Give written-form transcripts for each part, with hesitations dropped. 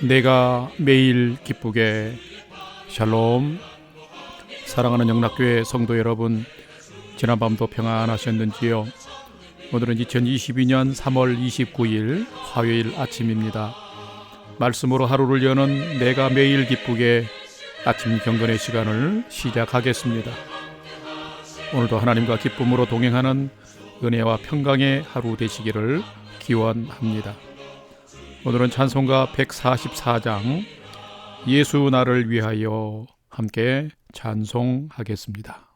내가 매일 기쁘게. 샬롬. 사랑하는 영락교회 성도 여러분, 지난밤도 평안하셨는지요? 오늘은 2022년 3월 29일 화요일 아침입니다. 말씀으로 하루를 여는 내가 매일 기쁘게 아침 경건의 시간을 시작하겠습니다. 오늘도 하나님과 기쁨으로 동행하는 은혜와 평강의 하루 되시기를 기원합니다. 오늘은 찬송가 144장 예수 나를 위하여 함께 찬송하겠습니다.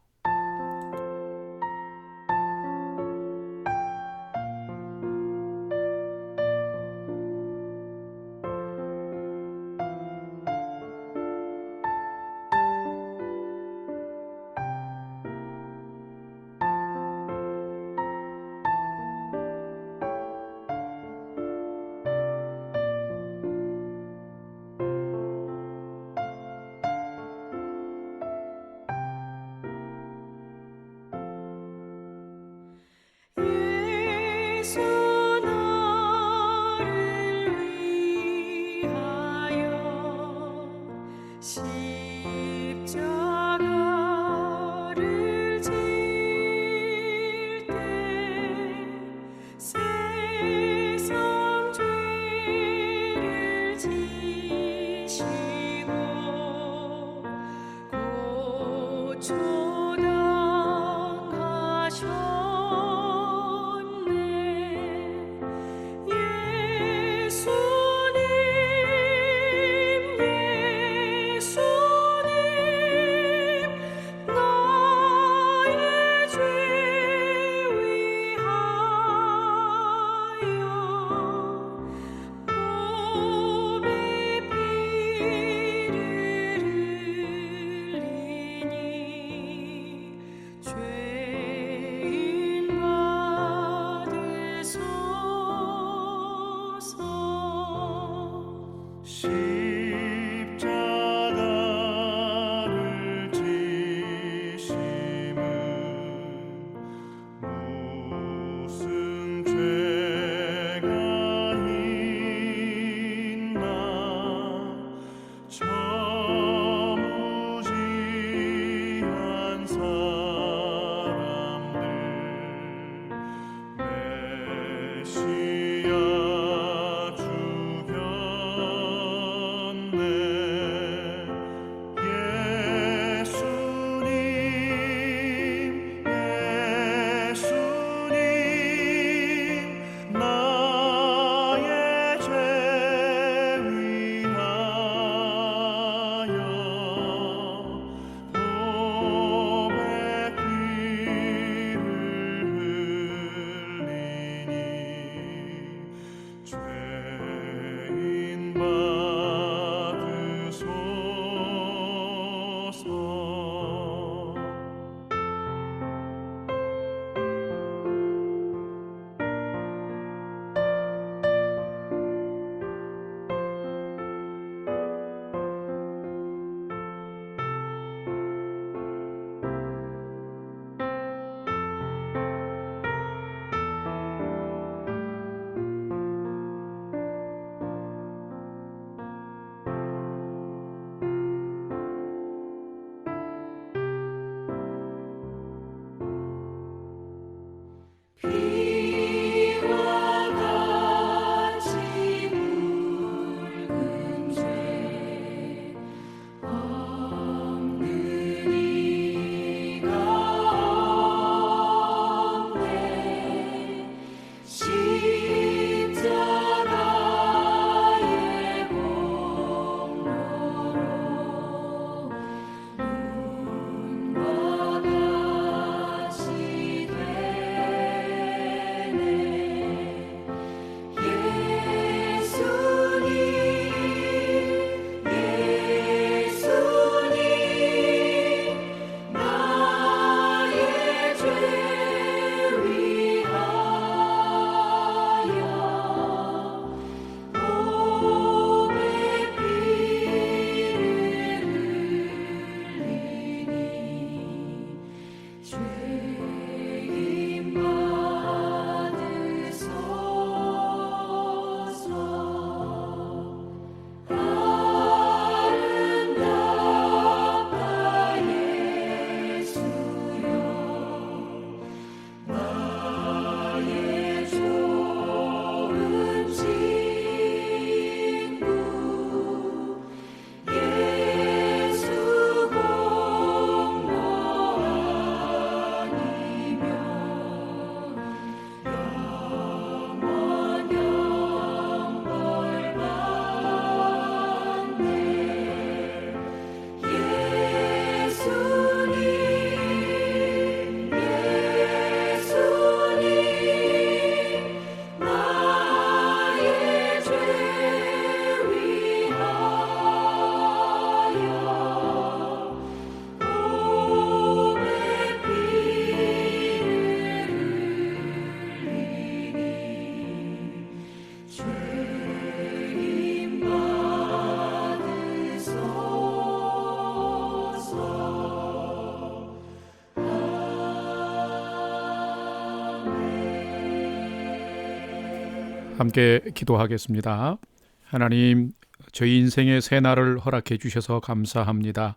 함께 기도하겠습니다. 하나님, 저희 인생의 새 날을 허락해 주셔서 감사합니다.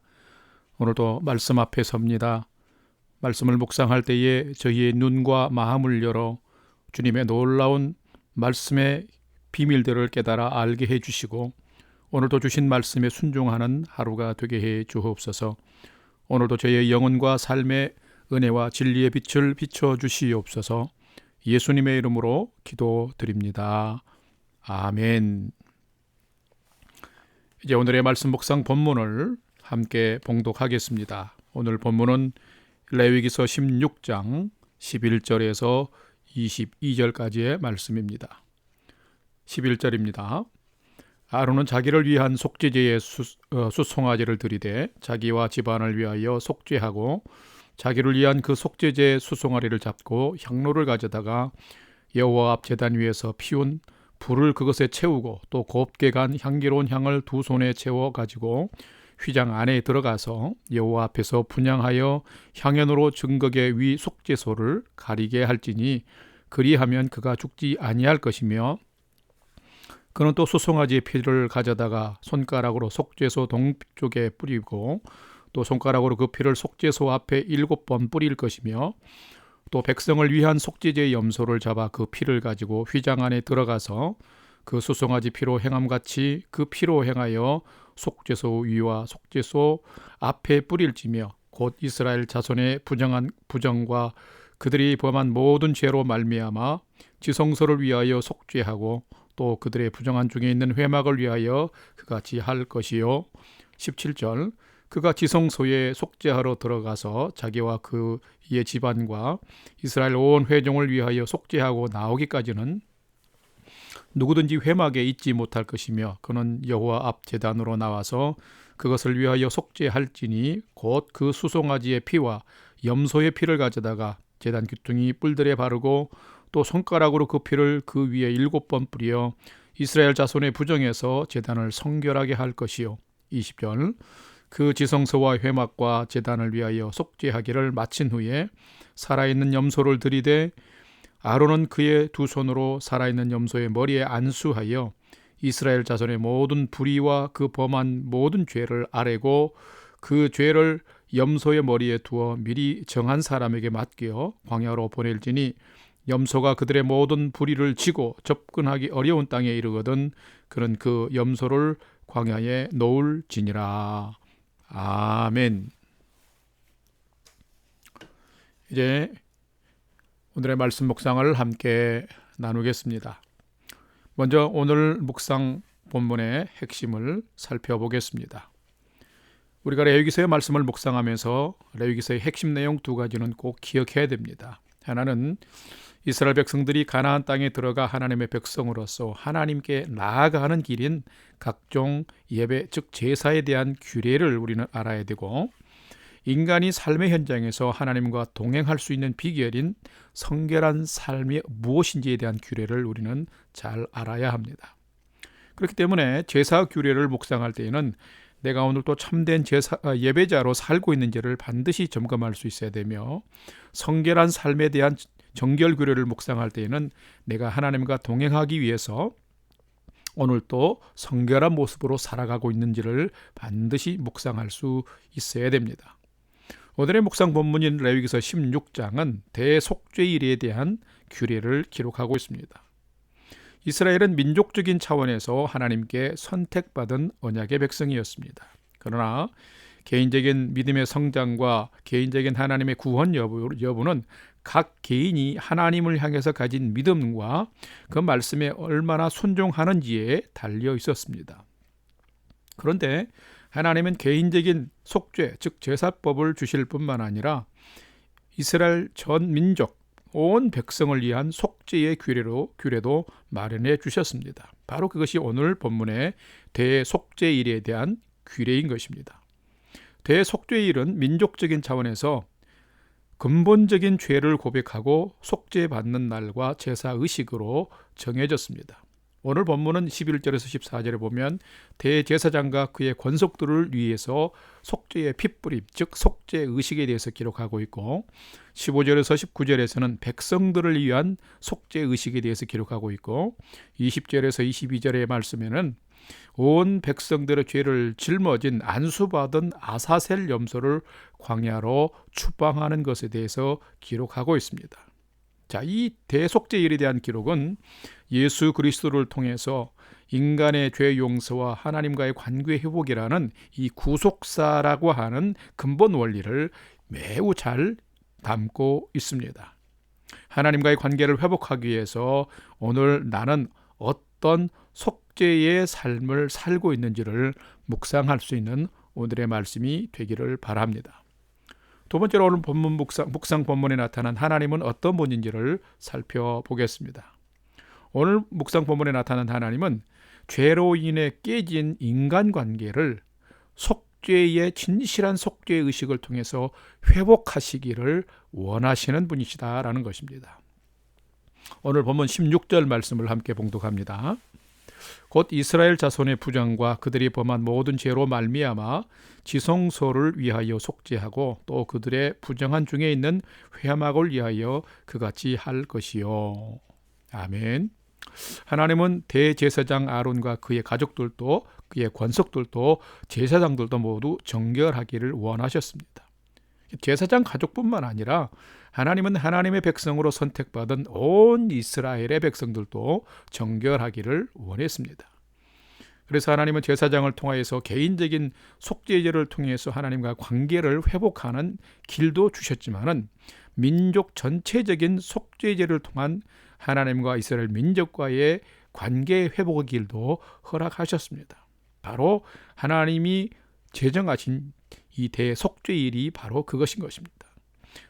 오늘도 말씀 앞에 섭니다. 말씀을 묵상할 때에 저희의 눈과 마음을 열어 주님의 놀라운 말씀의 비밀들을 깨달아 알게 해 주시고 오늘도 주신 말씀에 순종하는 하루가 되게 해 주옵소서. 오늘도 저희의 영혼과 삶의 은혜와 진리의 빛을 비춰 주시옵소서. 예수님의 이름으로 기도드립니다. 아멘. 이제 오늘의 말씀 묵상 본문을 함께 봉독하겠습니다. 오늘 본문은 레위기서 16장 11절에서 22절까지의 말씀입니다. 11절입니다. 아론은 자기를 위한 속죄제의 수송아지를 드리되 자기와 집안을 위하여 속죄하고 자기를 위한 그 속죄제 수송아리를 잡고 향로를 가져다가 여호와 앞 제단 위에서 피운 불을 그것에 채우고 또 곱게 간 향기로운 향을 두 손에 채워 가지고 휘장 안에 들어가서 여호와 앞에서 분향하여 향연으로 증거계 위 속죄소를 가리게 할지니 그리하면 그가 죽지 아니할 것이며 그는 또 수송아지의 피를 가져다가 손가락으로 속죄소 동쪽에 뿌리고 또 손가락으로 그 피를 속죄소 앞에 7번 뿌릴 것이며 또 백성을 위한 속죄제의 염소를 잡아 그 피를 가지고 휘장 안에 들어가서 그 수송아지 피로 행함같이 그 피로 행하여 속죄소 위와 속죄소 앞에 뿌릴지며 곧 이스라엘 자손의 부정과 그들이 범한 모든 죄로 말미암아 지성소를 위하여 속죄하고 또 그들의 부정한 중에 있는 회막을 위하여 그같이 할 것이요. 17절 그가 지성소에 속죄하러 들어가서 자기와 그의 집안과 이스라엘 온 회중을 위하여 속죄하고 나오기까지는 누구든지 회막에 있지 못할 것이며 그는 여호와 앞 제단으로 나와서 그것을 위하여 속죄할지니 곧 그 수송아지의 피와 염소의 피를 가져다가 제단 귀퉁이 뿔들에 바르고 또 손가락으로 그 피를 그 위에 7번 뿌려 이스라엘 자손의 부정에서 제단을 성결하게 할 것이요. 20절 그 지성소와 회막과 제단을 위하여 속죄하기를 마친 후에 살아있는 염소를 들이되 아론은 그의 두 손으로 살아있는 염소의 머리에 안수하여 이스라엘 자손의 모든 불의와 그 범한 모든 죄를 아뢰고 그 죄를 염소의 머리에 두어 미리 정한 사람에게 맡겨 광야로 보낼지니 염소가 그들의 모든 불의를 지고 접근하기 어려운 땅에 이르거든 그는 그 염소를 광야에 놓을지니라. 아멘. 이제 오늘의 말씀 묵상을 함께 나누겠습니다. 먼저 오늘 묵상 본문의 핵심을 살펴보겠습니다. 우리가 레위기서의 말씀을 묵상하면서 레위기서의 핵심 내용 두 가지는 꼭 기억해야 됩니다. 하나는 이스라엘 백성들이 가나안 땅에 들어가 하나님의 백성으로서 하나님께 나아가는 길인 각종 예배, 즉 제사에 대한 규례를 우리는 알아야 되고 인간이 삶의 현장에서 하나님과 동행할 수 있는 비결인 성결한 삶이 무엇인지에 대한 규례를 우리는 잘 알아야 합니다. 그렇기 때문에 제사 규례를 묵상할 때에는 내가 오늘 또 참된 예배자로 살고 있는지를 반드시 점검할 수 있어야 되며 성결한 삶에 대한 정결 규례를 묵상할 때에는 내가 하나님과 동행하기 위해서 오늘 또 성결한 모습으로 살아가고 있는지를 반드시 묵상할 수 있어야 됩니다. 오늘의 묵상 본문인 레위기서 16장은 대속죄일에 대한 규례를 기록하고 있습니다. 이스라엘은 민족적인 차원에서 하나님께 선택받은 언약의 백성이었습니다. 그러나 개인적인 믿음의 성장과 개인적인 하나님의 구원 여부는 각 개인이 하나님을 향해서 가진 믿음과 그 말씀에 얼마나 순종하는지에 달려 있었습니다. 그런데 하나님은 개인적인 속죄, 즉 제사법을 주실 뿐만 아니라 이스라엘 전 민족, 온 백성을 위한 속죄의 규례도 마련해 주셨습니다. 바로 그것이 오늘 본문의 대속죄일에 대한 규례인 것입니다. 대속죄일은 민족적인 차원에서 근본적인 죄를 고백하고 속죄받는 날과 제사 의식으로 정해졌습니다. 오늘 본문은 11절에서 14절에 보면 대제사장과 그의 권속들을 위해서 속죄의 핏부림, 즉 속죄 의식에 대해서 기록하고 있고 15절에서 19절에서는 백성들을 위한 속죄 의식에 대해서 기록하고 있고 20절에서 22절의 말씀에는 온 백성들의 죄를 짊어진 안수받은 아사셀 염소를 광야로 추방하는 것에 대해서 기록하고 있습니다. 자, 이 대속죄일에 대한 기록은 예수 그리스도를 통해서 인간의 죄 용서와 하나님과의 관계 회복이라는 이 구속사라고 하는 근본 원리를 매우 잘 담고 있습니다. 하나님과의 관계를 회복하기 위해서 오늘 나는 어떤 속죄의 삶을 살고 있는지를 묵상할 수 있는 오늘의 말씀이 되기를 바랍니다. 두 번째로 오늘 본문 묵상 본문에 나타난 하나님은 어떤 분인지를 살펴보겠습니다. 오늘 묵상 본문에 나타난 하나님은 죄로 인해 깨진 인간관계를 속죄의 진실한 속죄 의식을 통해서 회복하시기를 원하시는 분이시다라는 것입니다. 오늘 본문 16절 말씀을 함께 봉독합니다. 곧 이스라엘 자손의 부정과 그들이 범한 모든 죄로 말미암아 지성소를 위하여 속죄하고 또 그들의 부정한 중에 있는 회막을 위하여 그같이 할 것이요. 아멘. 하나님은 대제사장 아론과 그의 가족들도 그의 권속들도 제사장들도 모두 정결하기를 원하셨습니다. 제사장 가족뿐만 아니라 하나님은 하나님의 백성으로 선택받은 온 이스라엘의 백성들도 정결하기를 원했습니다. 그래서 하나님은 제사장을 통하여서 개인적인 속죄제를 통해서 하나님과 관계를 회복하는 길도 주셨지만은 민족 전체적인 속죄제를 통한 하나님과 이스라엘 민족과의 관계 회복의 길도 허락하셨습니다. 바로 하나님이 제정하신 이 대속죄일이 바로 그것인 것입니다.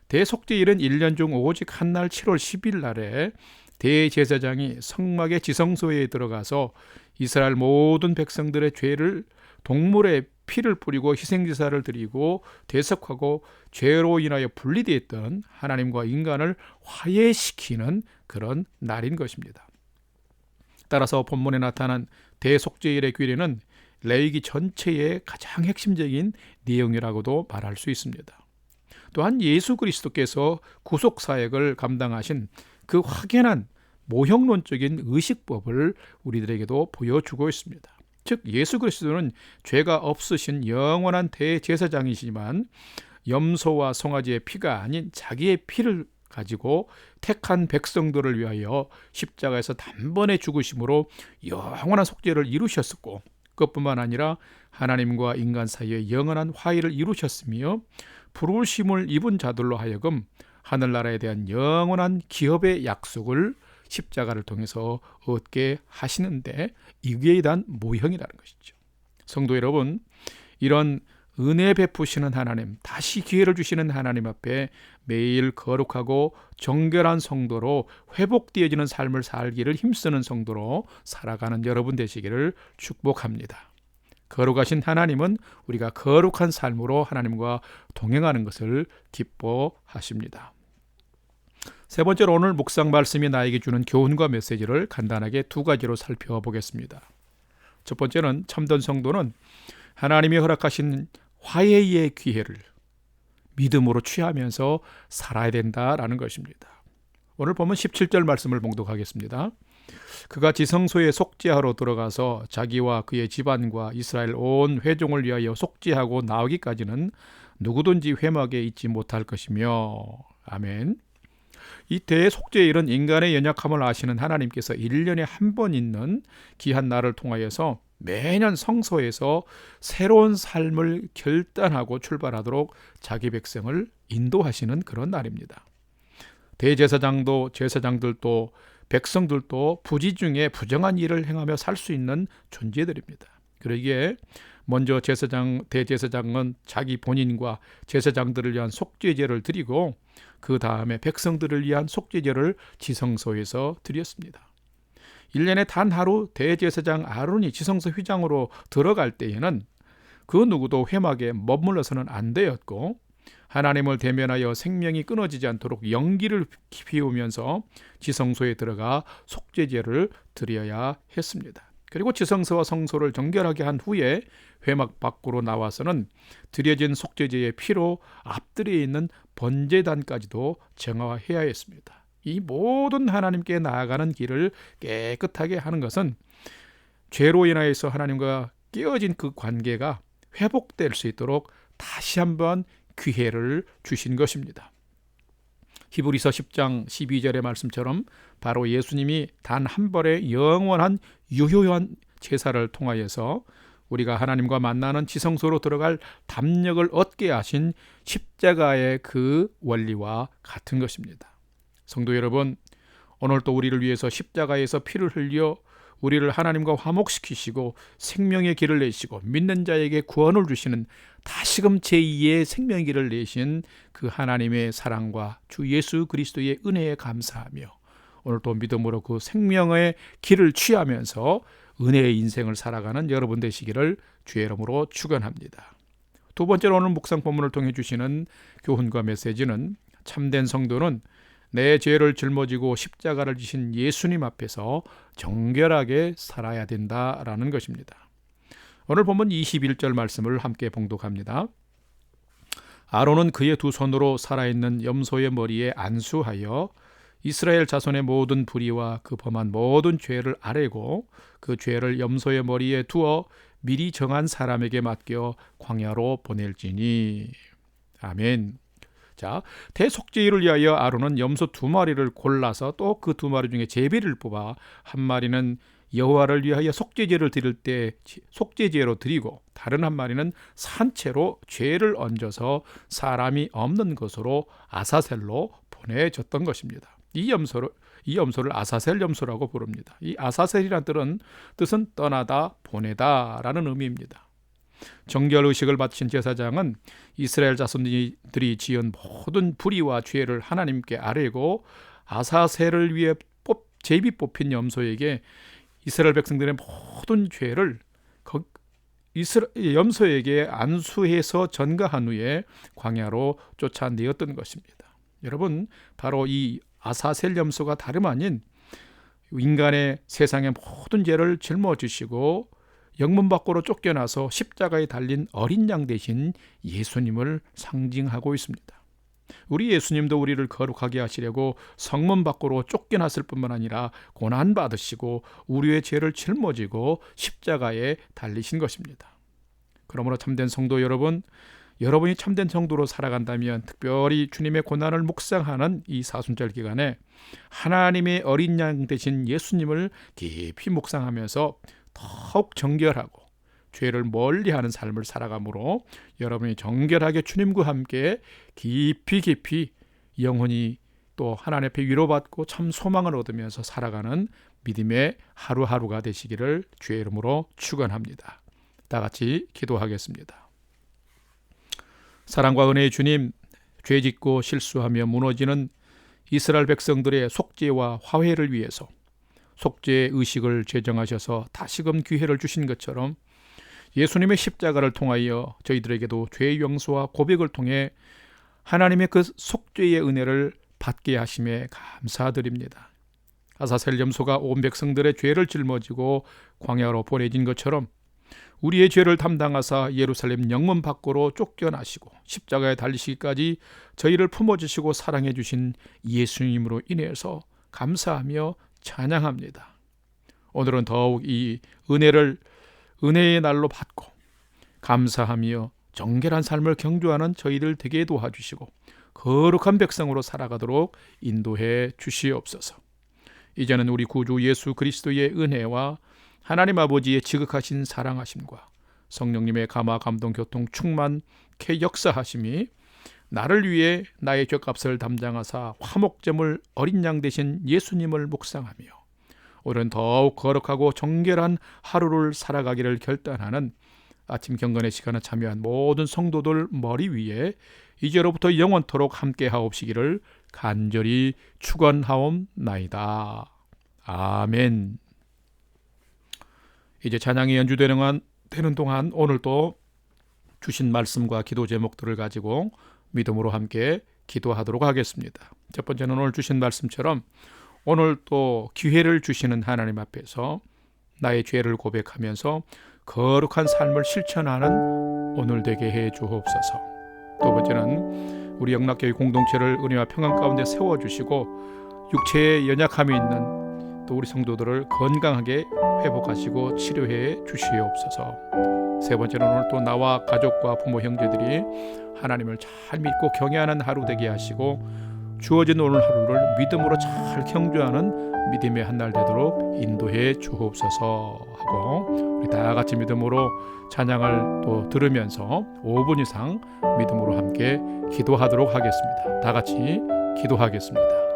대속죄일은 1년 중 오직 한날 7월 10일 날에 대제사장이 성막의 지성소에 들어가서 이스라엘 모든 백성들의 죄를 동물의 피를 뿌리고 희생제사를 드리고 대속하고 죄로 인하여 분리되어 있던 하나님과 인간을 화해시키는 그런 날인 것입니다. 따라서 본문에 나타난 대속죄일의 규례는 레위기 전체의 가장 핵심적인 내용이라고도 말할 수 있습니다. 또한 예수 그리스도께서 구속사역을 감당하신 그 확연한 모형론적인 의식법을 우리들에게도 보여주고 있습니다. 즉 예수 그리스도는 죄가 없으신 영원한 대제사장이시지만 염소와 송아지의 피가 아닌 자기의 피를 가지고 택한 백성들을 위하여 십자가에서 단번에 죽으심으로 영원한 속죄를 이루셨었고 그것뿐만 아니라 하나님과 인간 사이에 영원한 화해를 이루셨으며 부르심을 입은 자들로 하여금 하늘나라에 대한 영원한 기업의 약속을 십자가를 통해서 얻게 하시는데 이에 대한 모형이라는 것이죠. 성도 여러분, 이런 은혜 베푸시는 하나님, 다시 기회를 주시는 하나님 앞에 매일 거룩하고 정결한 성도로 회복되어지는 삶을 살기를 힘쓰는 성도로 살아가는 여러분 되시기를 축복합니다. 거룩하신 하나님은 우리가 거룩한 삶으로 하나님과 동행하는 것을 기뻐하십니다. 세 번째로 오늘 묵상 말씀이 나에게 주는 교훈과 메시지를 간단하게 두 가지로 살펴보겠습니다. 첫 번째는 참된 성도는 하나님이 허락하신 화해의 기회를 믿음으로 취하면서 살아야 된다라는 것입니다. 오늘 보면 17절 말씀을 봉독하겠습니다. 그가 지성소에 속죄하러 들어가서 자기와 그의 집안과 이스라엘 온 회종을 위하여 속죄하고 나오기까지는 누구든지 회막에 있지 못할 것이며. 아멘. 이 대속죄일은 인간의 연약함을 아시는 하나님께서 1년에 한 번 있는 귀한 날을 통하여서 매년 성소에서 새로운 삶을 결단하고 출발하도록 자기 백성을 인도하시는 그런 날입니다. 대제사장도 제사장들도 백성들도 부지 중에 부정한 일을 행하며 살 수 있는 존재들입니다. 그러기에 먼저 대제사장은 자기 본인과 제사장들을 위한 속죄제를 드리고 그 다음에 백성들을 위한 속죄제를 지성소에서 드렸습니다. 1년에 단 하루 대제사장 아론이 지성소 휘장으로 들어갈 때에는 그 누구도 회막에 머물러서는 안 되었고 하나님을 대면하여 생명이 끊어지지 않도록 연기를 피우면서 지성소에 들어가 속죄제를 드려야 했습니다. 그리고 지성소와 성소를 정결하게 한 후에 회막 밖으로 나와서는 드려진 속죄제의 피로 앞들에 있는 번제단까지도 정화해야 했습니다. 이 모든 하나님께 나아가는 길을 깨끗하게 하는 것은 죄로 인하여서 하나님과 깨어진 그 관계가 회복될 수 있도록 다시 한번 기회를 주신 것입니다. 히브리서 10장 12절의 말씀처럼 바로 예수님이 단 한 번의 영원한 유효한 제사를 통하여서 우리가 하나님과 만나는 지성소로 들어갈 담력을 얻게 하신 십자가의 그 원리와 같은 것입니다. 성도 여러분, 오늘 또 우리를 위해서 십자가에서 피를 흘려 우리를 하나님과 화목시키시고 생명의 길을 내시고 믿는 자에게 구원을 주시는 다시금 제2의 생명의 길을 내신 그 하나님의 사랑과 주 예수 그리스도의 은혜에 감사하며 오늘 또 믿음으로 그 생명의 길을 취하면서 은혜의 인생을 살아가는 여러분 되시기를 주의 이름으로 축원합니다. 두 번째로 오늘 묵상 본문을 통해 주시는 교훈과 메시지는 참된 성도는 내 죄를 짊어지고 십자가를 지신 예수님 앞에서 정결하게 살아야 된다라는 것입니다. 오늘 본문 21절 말씀을 함께 봉독합니다. 아론은 그의 두 손으로 살아있는 염소의 머리에 안수하여 이스라엘 자손의 모든 불의와 그 범한 모든 죄를 아뢰고 그 죄를 염소의 머리에 두어 미리 정한 사람에게 맡겨 광야로 보낼지니. 아멘. 자, 대속죄를 위하여 아론은 염소 2마리를 골라서 또 그 2마리 중에 제비를 뽑아 한 마리는 여호와를 위하여 속죄제를 드릴 때 속죄제로 드리고 다른 한 마리는 산채로 죄를 얹어서 사람이 없는 곳으로 아사셀로 보내줬던 것입니다. 이 염소를 아사셀 염소라고 부릅니다. 이 아사셀이라는 뜻은 떠나다, 보내다라는 의미입니다. 정결의식을 바친 제사장은 이스라엘 자손들이 지은 모든 불의와 죄를 하나님께 아뢰고 아사셀을 위해 제비 뽑힌 염소에게 이스라엘 백성들의 모든 죄를 염소에게 안수해서 전가한 후에 광야로 쫓아내었던 것입니다. 여러분, 바로 이 아사셀 염소가 다름 아닌 인간의 세상의 모든 죄를 짊어지시고 영문 밖으로 쫓겨나서 십자가에 달린 어린 양 대신 예수님을 상징하고 있습니다. 우리 예수님도 우리를 거룩하게 하시려고 성문 밖으로 쫓겨났을 뿐만 아니라 고난받으시고 우리의 죄를 짊어지고 십자가에 달리신 것입니다. 그러므로 참된 성도 여러분, 여러분이 참된 성도로 살아간다면 특별히 주님의 고난을 묵상하는 이 사순절 기간에 하나님의 어린 양 되신 예수님을 깊이 묵상하면서 더욱 정결하고 죄를 멀리하는 삶을 살아가므로 여러분이 정결하게 주님과 함께 깊이 영혼이 또 하나님 앞에 위로받고 참 소망을 얻으면서 살아가는 믿음의 하루하루가 되시기를 주의 이름으로 축원합니다. 다 같이 기도하겠습니다. 사랑과 은혜의 주님, 죄짓고 실수하며 무너지는 이스라엘 백성들의 속죄와 화해를 위해서 속죄의 의식을 제정하셔서 다시금 기회를 주신 것처럼 예수님의 십자가를 통하여 저희들에게도 죄의 용서와 고백을 통해 하나님의 그 속죄의 은혜를 받게 하심에 감사드립니다. 아사셀 염소가 온 백성들의 죄를 짊어지고 광야로 보내진 것처럼 우리의 죄를 담당하사 예루살렘 영문 밖으로 쫓겨나시고 십자가에 달리시기까지 저희를 품어주시고 사랑해 주신 예수님으로 인해서 감사하며 찬양합니다. 오늘은 더욱 이 은혜의 날로 받고 감사하며 정결한 삶을 경주하는 저희들 되게 도와주시고 거룩한 백성으로 살아가도록 인도해 주시옵소서. 이제는 우리 구주 예수 그리스도의 은혜와 하나님 아버지의 지극하신 사랑하심과 성령님의 감화 감동 교통 충만케 역사하심이 나를 위해 나의 죄값을 담당하사 화목제물 어린 양 되신 예수님을 묵상하며 오늘은 더욱 거룩하고 정결한 하루를 살아가기를 결단하는 아침 경건의 시간에 참여한 모든 성도들 머리 위에 이제로부터 영원토록 함께 하옵시기를 간절히 축원하옵나이다. 아멘. 이제 찬양이 연주되는 동안 오늘도 주신 말씀과 기도 제목들을 가지고 믿음으로 함께 기도하도록 하겠습니다. 첫 번째는 오늘 주신 말씀처럼 오늘 또 기회를 주시는 하나님 앞에서 나의 죄를 고백하면서 거룩한 삶을 실천하는 오늘 되게 해 주옵소서. 두 번째는 우리 영락교회 공동체를 은혜와 평안 가운데 세워주시고 육체에 연약함이 있는 또 우리 성도들을 건강하게 회복하시고 치료해 주시옵소서. 세 번째는 오늘 또 나와 가족과 부모 형제들이 하나님을 잘 믿고 경외하는 하루 되게 하시고 주어진 오늘 하루를 믿음으로 잘 경주하는 믿음의 한 날 되도록 인도해 주옵소서 하고 우리 다 같이 믿음으로 찬양을 또 들으면서 5분 이상 믿음으로 함께 기도하도록 하겠습니다. 다 같이 기도하겠습니다.